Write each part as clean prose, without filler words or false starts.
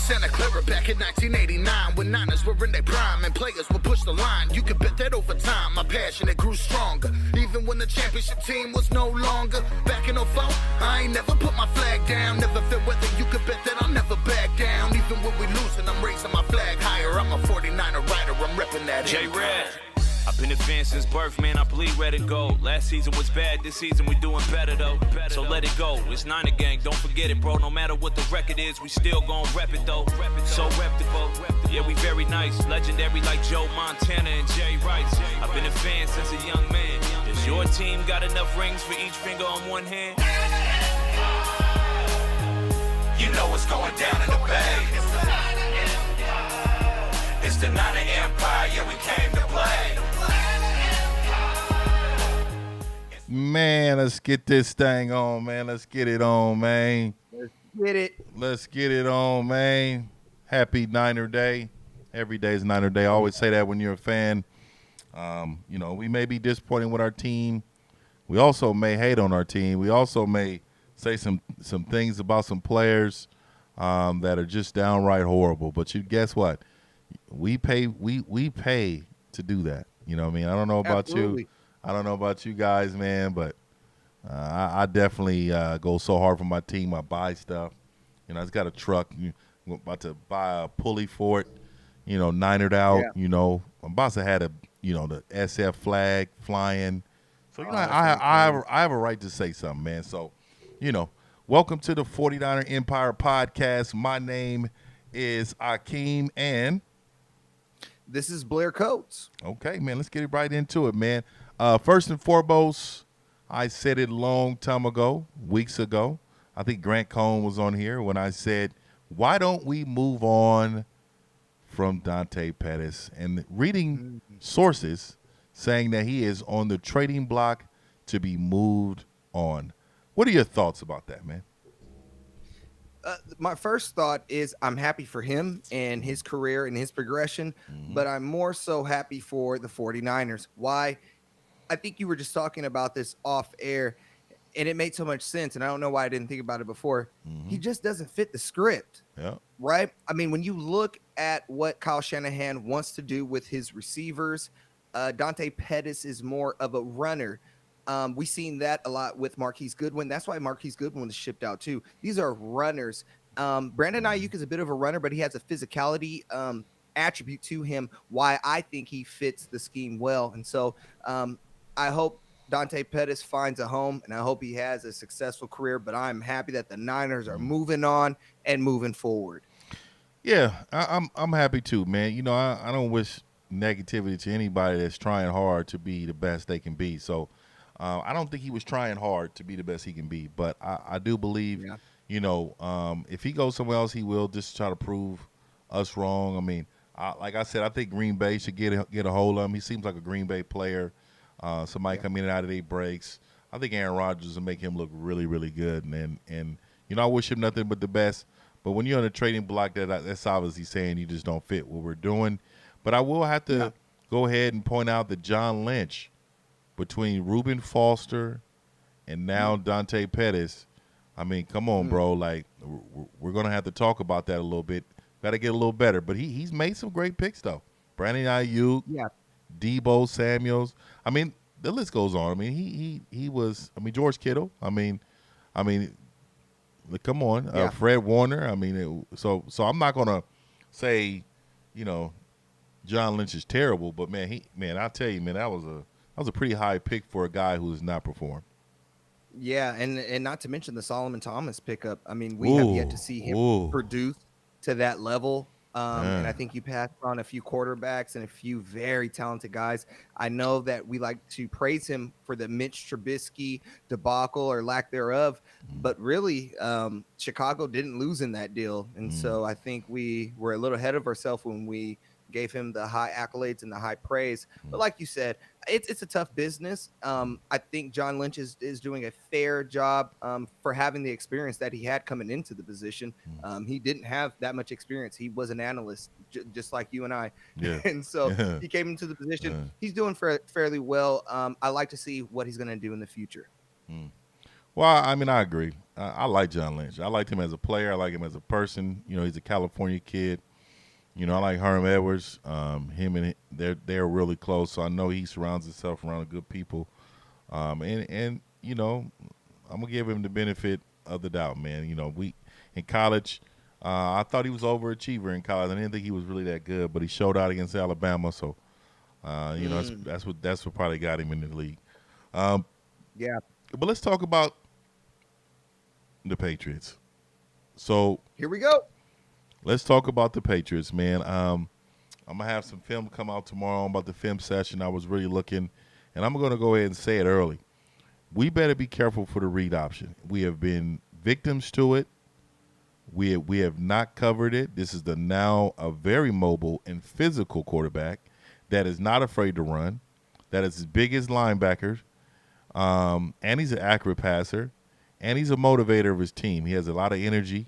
Santa Clara back in 1989 when Niners were in their prime and players would push the line. You could bet that over time my passion it grew stronger. Even when the championship team was no longer. Back in '04, I ain't never put my flag down. Never felt whether you could bet that I'll never back down. Even when we losing, I'm raising my flag higher. I'm a 49er rider, I'm repping that. J-Red. I've been a fan since birth, man, I bleed red and gold. Last season was bad, this season we doing better though. So let it go, it's Niner gang, don't forget it, bro. No matter what the record is, we still gon' rep it though. So reputable, yeah, we very nice. Legendary like Joe Montana and Jay Rice. I've been a fan since a young man. Does your team got enough rings for each finger on one hand? You know what's going down in the Bay. It's the Niner Empire, yeah, we came to play. Man, let's get this thing on, man. Let's get it on, man. Get it. Let's get it on, man. Happy Niner Day. Every day is Niner Day. I always say that when you're a fan. You know, we may be disappointed with our team. We also may hate on our team. We also may say some things about some players that are just downright horrible. But you guess what? We pay to do that. You know what I mean? I don't know about you. I don't know about you guys, man, but I definitely go so hard for my team. I buy stuff. You know, I just got a truck. I'm about to buy a pulley for it, you know, ninered out. Yeah. You know, I'm about to have the SF flag flying. So, you know, I have a right to say something, man. So, you know, welcome to the 49er Empire podcast. My name is Akeem, and this is Blair Coates. Okay, man, let's get right into it, man. First and foremost, I said it a long time ago, weeks ago. I think Grant Cohn was on here when I said, why don't we move on from Dante Pettis? And reading sources saying that he is on the trading block to be moved on. What are your thoughts about that, man? My first thought is I'm happy for him and his career and his progression, but I'm more so happy for the 49ers. Why? I think you were just talking about this off air, and it made so much sense, and I don't know why I didn't think about it before. He just doesn't fit the script, right? I mean, when you look at what Kyle Shanahan wants to do with his receivers, Dante Pettis is more of a runner. We've seen that a lot with Marquise Goodwin. That's why Marquise Goodwin was shipped out too. These are runners. Brandon Ayuk is a bit of a runner, but he has a physicality attribute to him, why I think he fits the scheme well. And so I hope Dante Pettis finds a home, and I hope he has a successful career, but I'm happy that the Niners are moving on and moving forward. Yeah, I'm happy too, man. You know, I don't wish negativity to anybody that's trying hard to be the best they can be. So I don't think he was trying hard to be the best he can be, but I do believe, you know, if he goes somewhere else, he will just try to prove us wrong. I mean, like I said, I think Green Bay should get a hold of him. He seems like a Green Bay player. Somebody come in and out of their breaks. I think Aaron Rodgers will make him look really, really good. And you know, I wish him nothing but the best. But when you're on a trading block, that's obviously saying you just don't fit what we're doing. But I will have to go ahead and point out that John Lynch, between Reuben Foster and now Dante Pettis, I mean, come on, bro. Like, we're going to have to talk about that a little bit. Got to get a little better. But he's made some great picks, though. Brandon Ayuk, Debo Samuels. I mean, the list goes on. I mean, he was. I mean, George Kittle. I mean, come on, Fred Warner. I mean, so I'm not gonna say, you know, John Lynch is terrible, but man, I tell you, man, that was a pretty high pick for a guy who has not performed. Yeah, and not to mention the Solomon Thomas pickup. I mean, we have yet to see him produce to that level. And I think you passed on a few quarterbacks and a few very talented guys. I know that we like to praise him for the Mitch Trubisky debacle or lack thereof, but really Chicago didn't lose in that deal. And so I think we were a little ahead of ourselves when we gave him the high accolades and the high praise. But like you said, it's a tough business. I think John Lynch is doing a fair job for having the experience that he had coming into the position. He didn't have that much experience. He was an analyst, just like you and I. Yeah. And so he came into the position. He's doing fairly well. I like to see what he's going to do in the future. Well, I mean, I agree. I like John Lynch. I liked him as a player. I like him as a person. You know, he's a California kid. You know, I like Herm Edwards. Him and they're really close. So I know he surrounds himself around good people. And you know, I'm gonna give him the benefit of the doubt, man. You know, we in college, I thought he was overachiever in college. I didn't think he was really that good, but he showed out against Alabama. So you know, that's what probably got him in the league. Yeah. But let's talk about the Patriots. So Here we go. let's talk about the Patriots, man. I'm gonna have some film come out tomorrow about the film session. I was really looking, and I'm gonna go ahead and say it early. We better be careful for the read option. We have been victims to it. We have not covered it. This is now a very mobile and physical quarterback that is not afraid to run, that is as big as linebackers, and he's an accurate passer, and he's a motivator of his team. He has a lot of energy.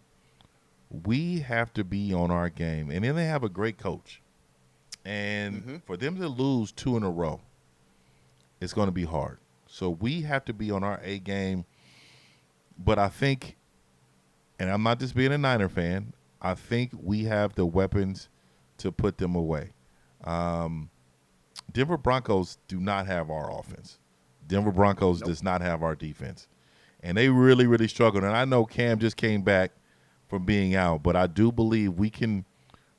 We have to be on our game. And then they have a great coach. And for them to lose 2 in a row, it's going to be hard. So we have to be on our A game. But I think, and I'm not just being a Niner fan, I think we have the weapons to put them away. Denver Broncos do not have our offense. Denver Broncos does not have our defense. And they really, really struggled. And I know Cam just came back from being out, but I do believe we can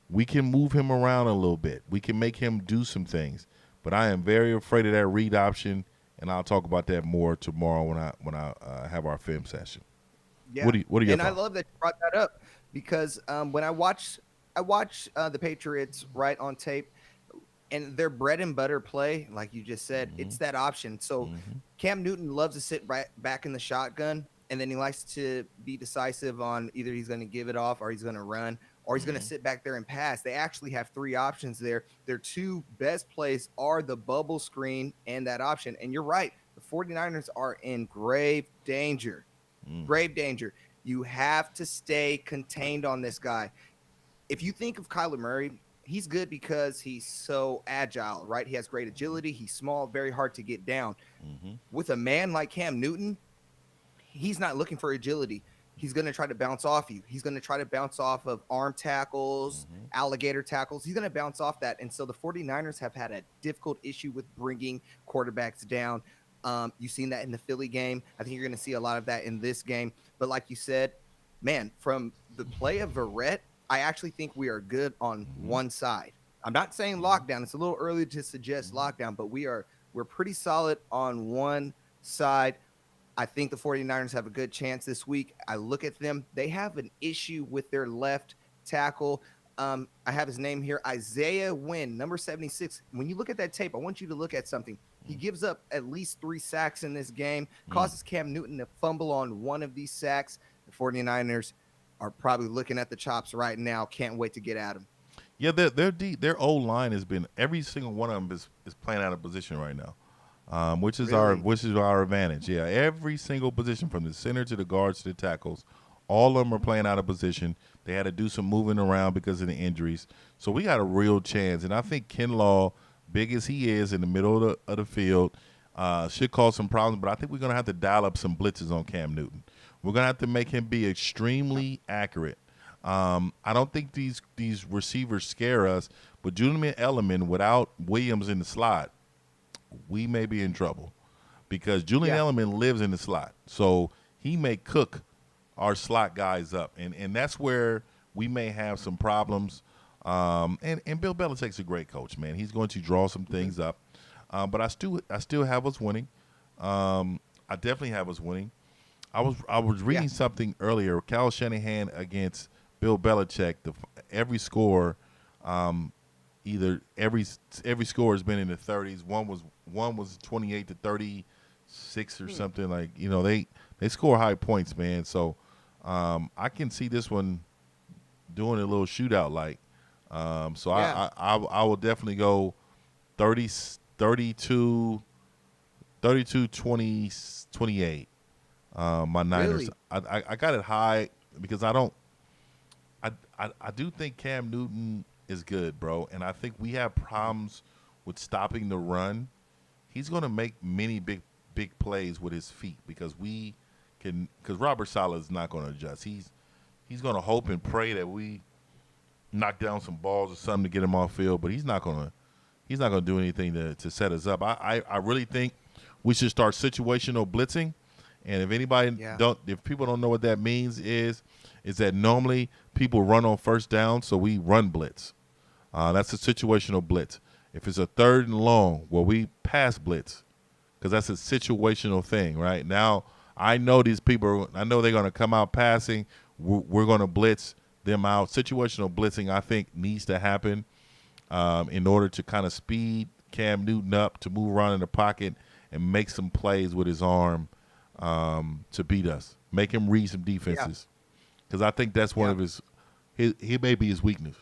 move him around a little bit. We can make him do some things. But I am very afraid of that read option, and I'll talk about that more tomorrow when I have our film session. Yeah. What are your and thoughts? I love that you brought that up because when I watch the Patriots right on tape, and their bread and butter play, like you just said, it's that option. So Cam Newton loves to sit right back in the shotgun, and then he likes to be decisive on either he's going to give it off or he's going to run or he's going to sit back there and pass. They actually have 3 options there. Their 2 best plays are the bubble screen and that option. And you're right. The 49ers are in grave danger. Grave danger. You have to stay contained on this guy. If you think of Kyler Murray, he's good because he's so agile, right? He has great agility. He's small, very hard to get down. With a man like Cam Newton, he's not looking for agility. He's going to try to bounce off you. He's going to try to bounce off of arm tackles, alligator tackles. He's going to bounce off that. And so the 49ers have had a difficult issue with bringing quarterbacks down. You've seen that in the Philly game. I think you're going to see a lot of that in this game. But like you said, man, from the play of Verrett, I actually think we are good on one side. I'm not saying lockdown. It's a little early to suggest lockdown, but we're pretty solid on one side. I think the 49ers have a good chance this week. I look at them. They have an issue with their left tackle. I have his name here, Isaiah Wynn, number 76. When you look at that tape, I want you to look at something. He gives up at least 3 sacks in this game, causes Cam Newton to fumble on one of these sacks. The 49ers are probably looking at the chops right now. Can't wait to get at him. Yeah, their old line has been, every single one of them is playing out of position right now. Which is our advantage. Yeah, every single position from the center to the guards to the tackles, all of them are playing out of position. They had to do some moving around because of the injuries. So we got a real chance. And I think Kinlaw, big as he is in the middle of the field, should cause some problems. But I think we're going to have to dial up some blitzes on Cam Newton. We're going to have to make him be extremely accurate. I don't think these receivers scare us. But Julian Edelman, without Williams in the slot, we may be in trouble because Julian Edelman lives in the slot. So he may cook our slot guys up. And that's where we may have some problems. And Bill Belichick's a great coach, man. He's going to draw some things up. But I still have us winning. I definitely have us winning. I was reading something earlier. Kyle Shanahan against Bill Belichick, every score either every score has been in the 30s. One was 28 to 36 or something, like, you know, they score high points, man. So I can see this one doing a little shootout like. So I will definitely go 32 20 28. My Niners. Really? I got it high because I do think Cam Newton is good, bro, and I think we have problems with stopping the run. He's going to make many big plays with his feet because we can, because Robert Saleh is not going to adjust. He's going to hope and pray that we knock down some balls or something to get him off field, but he's not going to do anything to set us up. I really think we should start situational blitzing. And if anybody if people don't know what that means is that normally people run on first down, so we run blitz. That's a situational blitz. If it's a 3rd and long, well, we pass blitz because that's a situational thing, right? Now, I know these people, I know they're going to come out passing. We're going to blitz them out. Situational blitzing, I think, needs to happen in order to kind of speed Cam Newton up to move around in the pocket and make some plays with his arm to beat us. Make him read some defenses because I think that's one of his he may be his weakness.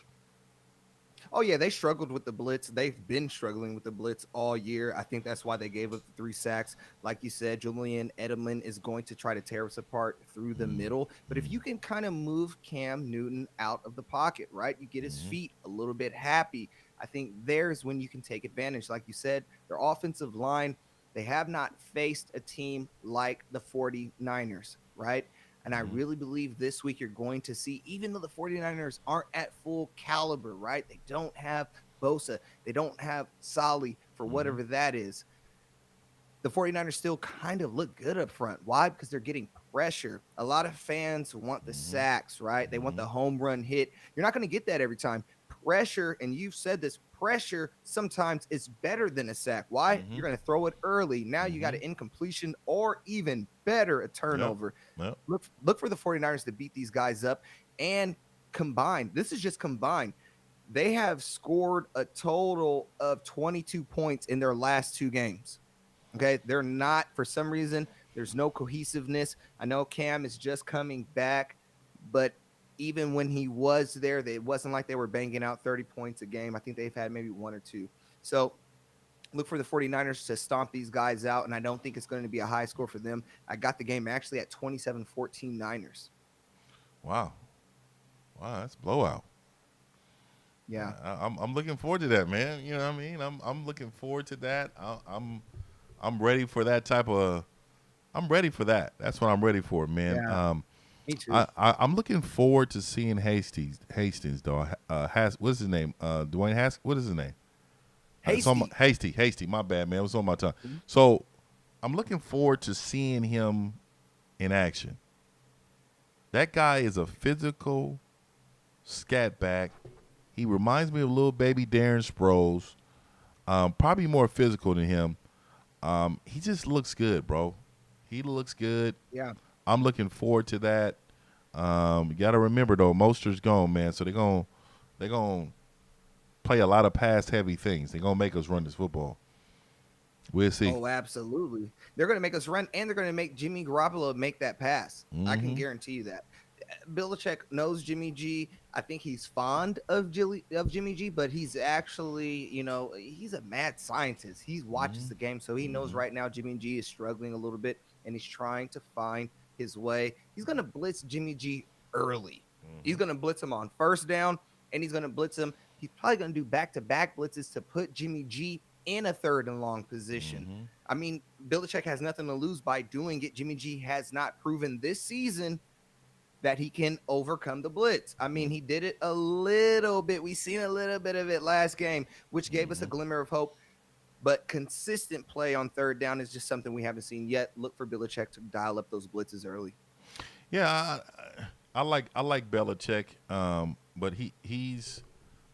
Oh, yeah, they struggled with the blitz. They've been struggling with the blitz all year. I think that's why they gave up the 3 sacks. Like you said, Julian Edelman is going to try to tear us apart through the middle. But if you can kind of move Cam Newton out of the pocket, right, you get his feet a little bit happy, I think there's when you can take advantage. Like you said, their offensive line, they have not faced a team like the 49ers, right? And I really believe this week you're going to see, even though the 49ers aren't at full caliber, right? They don't have Bosa. They don't have Solly for whatever that is. The 49ers still kind of look good up front. Why? Because they're getting pressure. A lot of fans want the sacks, right? They want the home run hit. You're not going to get that every time. Pressure, and you've said this, pressure sometimes is better than a sack. Why? You're going to throw it early. Now you got an incompletion or even better, a turnover. Yep. Look for the 49ers to beat these guys up and combined. This is just combined. They have scored a total of 22 points in their last 2 games. Okay, they're not, for some reason, there's no cohesiveness. I know Cam is just coming back, but even when he was there, it wasn't like they were banging out 30 points a game. I think they've had maybe 1 or 2. So look for the 49ers to stomp these guys out, and I don't think it's going to be a high score for them. I got the game actually at 27-14 Niners. Wow, that's a blowout. Yeah, I'm looking forward to that, man. You know what I mean? I'm looking forward to that. I'm ready for that type of. I'm ready for that. That's what I'm ready for, man. Yeah. Me too. I'm looking forward to seeing Hastings, though. What's his name? Dwayne Haskins. What is his name? Hasty. My bad, man. It was on my tongue. So I'm looking forward to seeing him in action. That guy is a physical scat back. He reminds me of little baby Darren Sproles. Probably more physical than him. He just looks good, bro. He looks good. Yeah. I'm looking forward to that. You got to remember, though, Mostert's gone, man. So they're gonna play a lot of pass-heavy things. They're going to make us run this football. We'll see. Oh, absolutely. They're going to make us run, and they're going to make Jimmy Garoppolo make that pass. I can guarantee you that. Belichick knows Jimmy G. I think he's fond of Jimmy G, but he's actually, he's a mad scientist. He watches the game, so he knows right now Jimmy G is struggling a little bit, and he's trying to find his way. He's going to blitz Jimmy G early. He's going to blitz him on first down, and he's going to blitz him. He's probably going to do back-to-back blitzes to put Jimmy G in a 3rd and long position. I mean, Belichick has nothing to lose by doing it. Jimmy G has not proven this season that he can overcome the blitz. I mean, he did it a little bit. We seen a little bit of it last game, which gave us a glimmer of hope. But consistent play on 3rd down is just something we haven't seen yet. Look for Belichick to dial up those blitzes early. Yeah, I like Belichick, but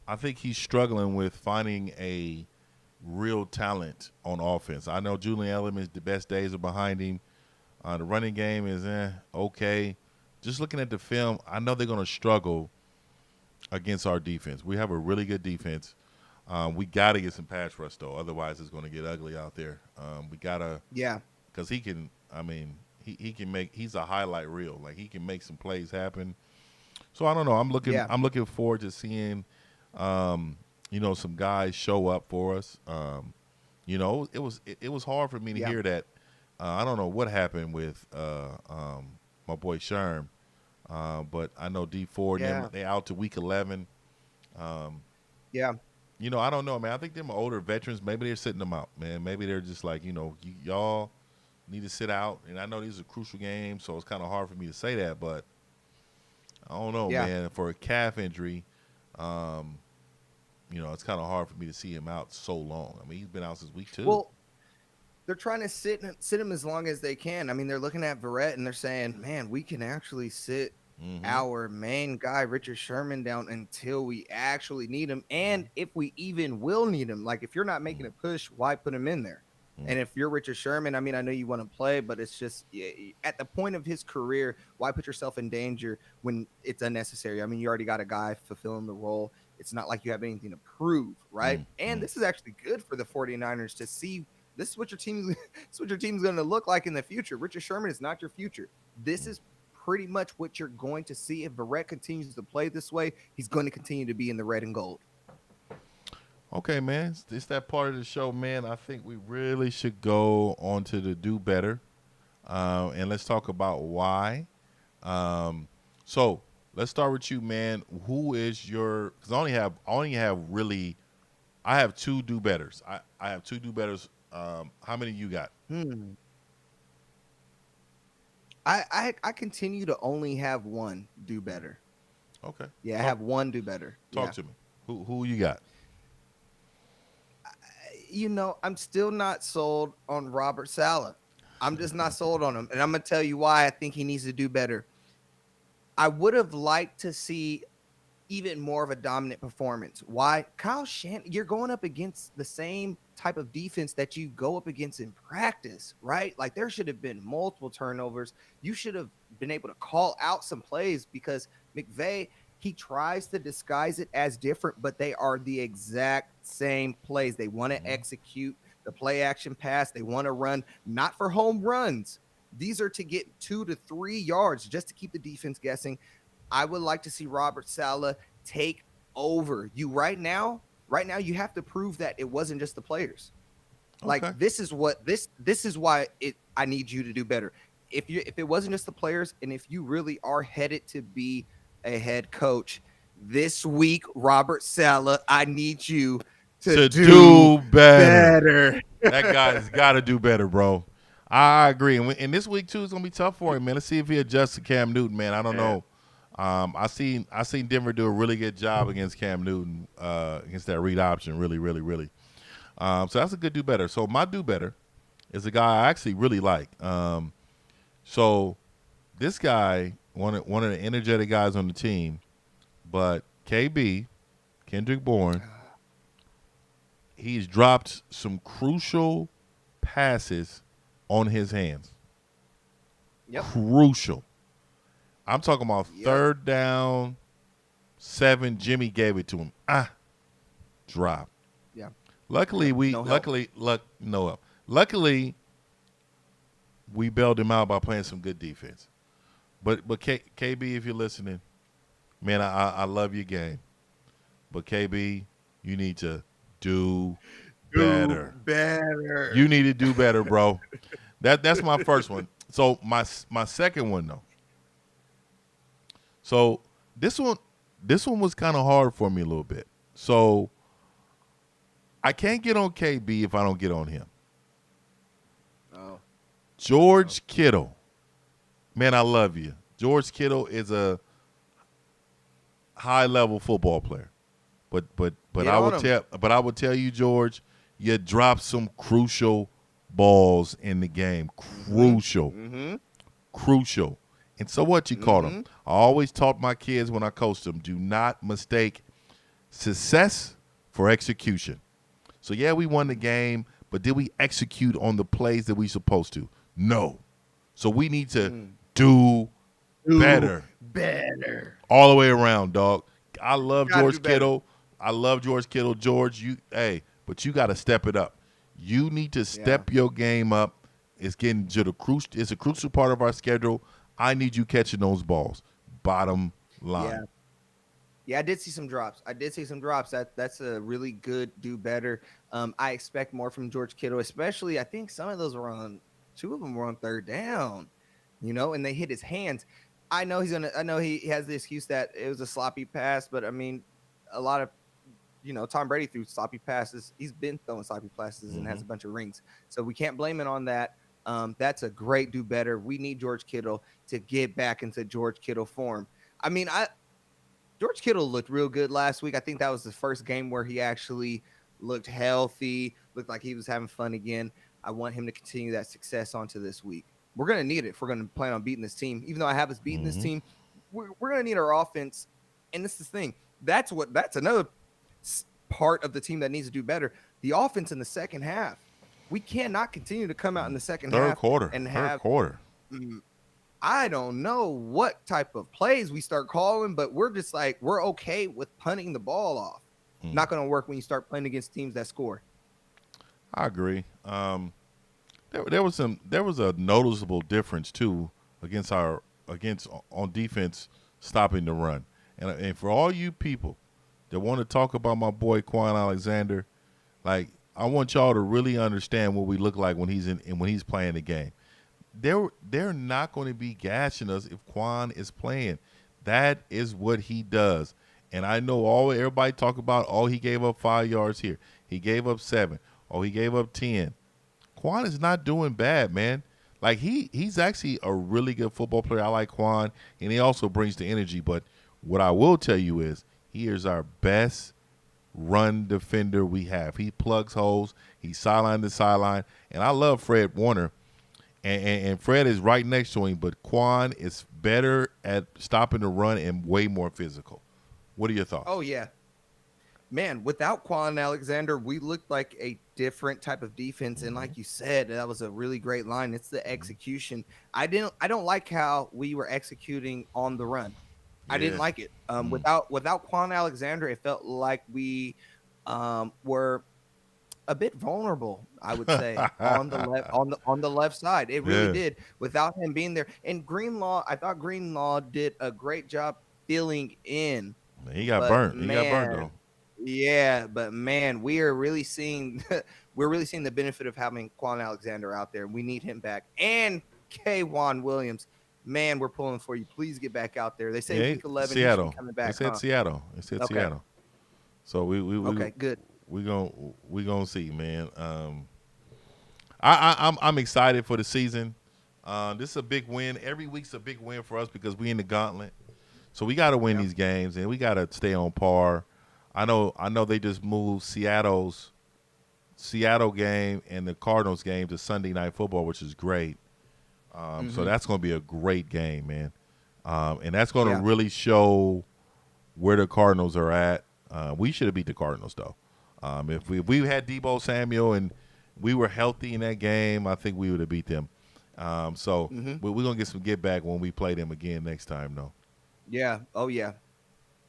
I think he's struggling with finding a real talent on offense. I know Julian Edelman's the best days are behind him. The running game is okay. Just looking at the film, I know they're going to struggle against our defense. We have a really good defense. We got to get some pass rush, though. Otherwise, it's going to get ugly out there. We got to – yeah, because he can – I mean, he can make – he's a highlight reel. Like, he can make some plays happen. So, I don't know. I'm looking forward to seeing, some guys show up for us. It was hard for me to hear that. I don't know what happened with my boy Sherman, but I know D4 and them, they out to week 11. I don't know, man. I think them older veterans, maybe they're sitting them out, man. Maybe they're just like, y'all need to sit out. And I know these are crucial games, so it's kind of hard for me to say that. But I don't know, Yeah. man. For a calf injury, it's kind of hard for me to see him out so long. I mean, he's been out since week 2. Well, they're trying to sit him as long as they can. I mean, they're looking at Verrett and they're saying, man, we can actually sit our main guy, Richard Sherman, down until we actually need him. And if we even will need him, like if you're not making a push, why put him in there? And if you're Richard Sherman, I mean, I know you want to play, but it's just at the point of his career, why put yourself in danger when it's unnecessary? I mean, you already got a guy fulfilling the role. It's not like you have anything to prove, right? And this is actually good for the 49ers to see this is what your team's going to look like in the future. Richard Sherman is not your future. This is pretty much what you're going to see. If Verrett continues to play this way, he's going to continue to be in the red and gold. Okay, man. It's that part of the show, man. I think we really should go on to the do better. And let's talk about why. So let's start with you, man. Who is your – because I have 2 do betters. I have 2 do betters. How many you got? I continue to only have one do better. Okay. Yeah, I have one do better. Talk to me. Who you got? I'm still not sold on Robert Saleh. I'm just not sold on him. And I'm going to tell you why I think he needs to do better. I would have liked to see even more of a dominant performance. Why? Kyle Shanahan, you're going up against the same type of defense that you go up against in practice, right? Like there should have been multiple turnovers. You should have been able to call out some plays because McVay, he tries to disguise it as different, but they are the exact same plays. They want to execute the play action pass. They want to run, not for home runs. These are to get 2 to 3 yards just to keep the defense guessing. I would like to see Robert Saleh take over. Right now you have to prove that it wasn't just the players. Okay. Like this is why I need you to do better. If it wasn't just the players, and if you really are headed to be a head coach this week, Robert Saleh, I need you to do better. That guy's got to do better, bro. I agree. And this week too is gonna be tough for him, man. Let's see if he adjusts to Cam Newton, man. I don't know. I seen Denver do a really good job against Cam Newton, against that read option, really. So that's a good do better. So my do better is a guy I actually really like. So this guy, one of the energetic guys on the team, but KB, Kendrick Bourne, he's dropped some crucial passes on his hands. Yep. Crucial. I'm talking about 3rd down, 7. Jimmy gave it to him. Drop. Yeah. Luckily, Luckily, we bailed him out by playing some good defense. But KB, if you're listening, man, I love your game. But KB, you need to do better. You need to do better, bro. That's my first one. So my second one though. So this one was kind of hard for me a little bit. So I can't get on KB if I don't get on him. Oh. George Kittle. Man, I love you. George Kittle is a high-level football player. But I would tell you, George, you dropped some crucial balls in the game. Crucial. Crucial. And so what, you caught them. I always taught my kids when I coached them, do not mistake success for execution. So, yeah, we won the game, but did we execute on the plays that we supposed to? No. So we need to do better. All the way around, dog. I love George Kittle. George, but you got to step it up. You need to step your game up. It's getting to it's a crucial part of our schedule. I need you catching those balls. Bottom line. Yeah, I did see some drops. That's a really good do better. I expect more from George Kittle, especially I think some of those were 2 of them were on 3rd down, and they hit his hands. I know he has the excuse that it was a sloppy pass, but I mean, a lot of, Tom Brady threw sloppy passes. He's been throwing sloppy passes and has a bunch of rings. So we can't blame it on that. That's a great do better. We need George Kittle to get back into George Kittle form. I mean, George Kittle looked real good last week. I think that was the first game where he actually looked healthy, looked like he was having fun again. I want him to continue that success onto this week. We're going to need it if we're going to plan on beating this team. Even though I have us beating this team, we're going to need our offense. And this is the thing. That's another part of the team that needs to do better. The offense in the second half. We cannot continue to come out in the second half and have quarter. I don't know what type of plays we start calling, but we're just like, we're okay with punting the ball off. Not going to work when you start playing against teams that score. I agree. There was a noticeable difference too against on defense stopping the run. And for all you people that want to talk about my boy Quan Alexander, like, I want y'all to really understand what we look like when he's playing the game. They're not going to be gashing us if Quan is playing. That is what he does. And I know everybody talk about, he gave up 5 yards here. He gave up 7. He gave up 10. Quan is not doing bad, man. Like, he's actually a really good football player. I like Quan, and he also brings the energy. But what I will tell you is he is our best run defender we have. He plugs holes. He's sideline to sideline. And I love Fred Warner. And Fred is right next to him, but Quan is better at stopping the run and way more physical. What are your thoughts? Oh, yeah. Man, without Quan Alexander, we looked like a different type of defense. And like you said, that was a really great line. It's the execution. I don't like how we were executing on the run. I didn't like it. Without Quan Alexander, it felt like we were a bit vulnerable, I would say, on the left side. It really did, without him being there. And I thought Greenlaw did a great job filling in. He got burnt. He got burnt though. Yeah, but man, we're really seeing the benefit of having Quan Alexander out there. We need him back. And K'Wan Williams. Man, we're pulling for you. Please get back out there. They say week 11 Seattle. He's coming back. They said Seattle. They said Seattle. So we okay, good. We gonna see, man. I'm excited for the season. This is a big win. Every week's a big win for us because we in the gauntlet. So we got to win these games, and we got to stay on par. I know they just moved Seattle game and the Cardinals game to Sunday Night Football, which is great. So that's going to be a great game, man. And that's going to really show where the Cardinals are at. We should have beat the Cardinals, though. If we had Deebo Samuel and we were healthy in that game, I think we would have beat them. So we're going to get some get back when we play them again next time, though. Yeah. Oh, yeah.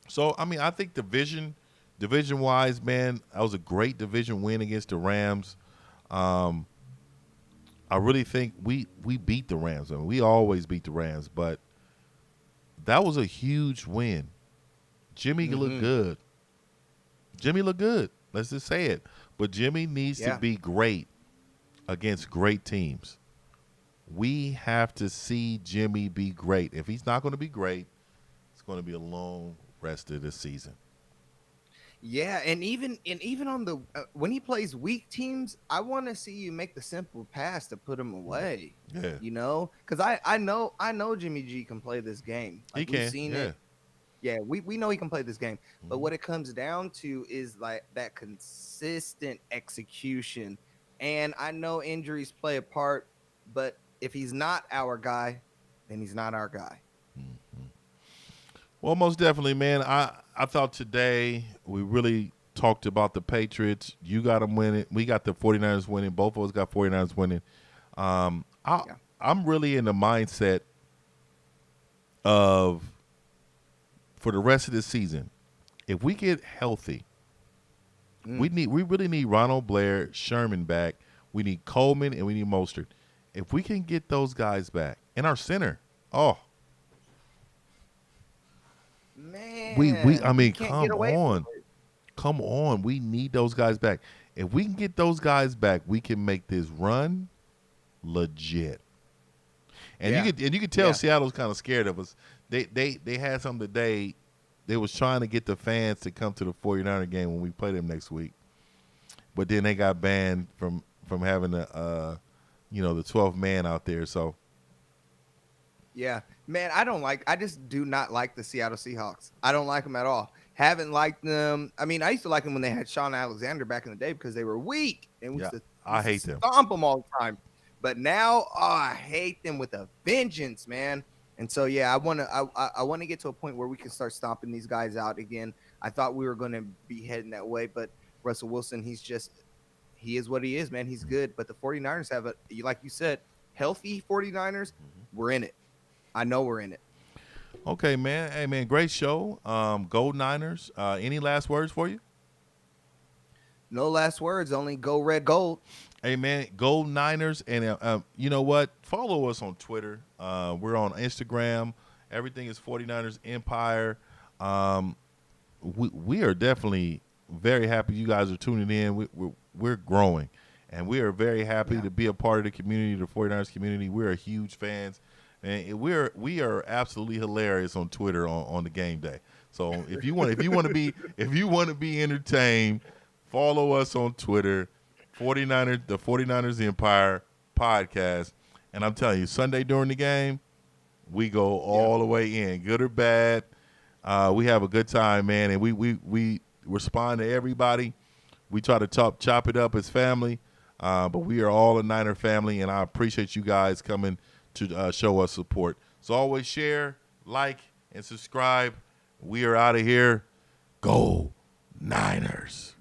So, I mean, I think division-wise, man, that was a great division win against the Rams. I really think we beat the Rams. I mean, we always beat the Rams, but that was a huge win. Jimmy looked good. Jimmy looked good. Let's just say it. But Jimmy needs to be great against great teams. We have to see Jimmy be great. If he's not going to be great, it's going to be a long rest of the season. Yeah, and even on the when he plays weak teams, I want to see you make the simple pass to put him away. Yeah, you know, because I know Jimmy G can play this game. Like, he can. We've seen it. Yeah, we know he can play this game. But what it comes down to is like that consistent execution. And I know injuries play a part, but if he's not our guy, then he's not our guy. Well, most definitely, man. I thought today we really talked about the Patriots. You got them winning. We got the 49ers winning. Both of us got 49ers winning. I'm really in the mindset of, for the rest of the season, if we get healthy, we really need Ronald Blair, Sherman back. We need Coleman and we need Mostert. If we can get those guys back, and our center, man, I mean, come on, we need those guys back. If we can get those guys back, we can make this run legit. And you could tell Seattle's kind of scared of us. They had something today. They was trying to get the fans to come to the 49er game when we play them next week. But then they got banned from having the the 12th man out there. So Yeah, man, I just do not like the Seattle Seahawks. I don't like them at all. Haven't liked them. I mean, I used to like them when they had Sean Alexander back in the day because they were weak and we used to I hate them. stomp them all the time. But now, I hate them with a vengeance, man. And so, yeah, I want to get to a point where we can start stomping these guys out again. I thought we were going to be heading that way, but Russell Wilson, he is what he is, man. He's good. But the 49ers have like you said, healthy 49ers. We're in it. I know we're in it. Okay, man. Hey, man, great show. Gold Niners. Any last words for you? No last words. Only go red gold. Hey, man, Gold Niners. And you know what? Follow us on Twitter. We're on Instagram. Everything is 49ers Empire. We are definitely very happy you guys are tuning in. We're growing. And we are very happy to be a part of the community, the 49ers community. We're huge fans. And we are absolutely hilarious on Twitter on the game day. So if you want to be entertained, follow us on Twitter, the 49ers Empire podcast. And I'm telling you, Sunday during the game, we go all the way in, good or bad. We have a good time, man, and we respond to everybody. We try to chop it up as family, but we are all a Niner family, and I appreciate you guys coming to show us support. So always share, like, and subscribe. We are out of here. Go Niners.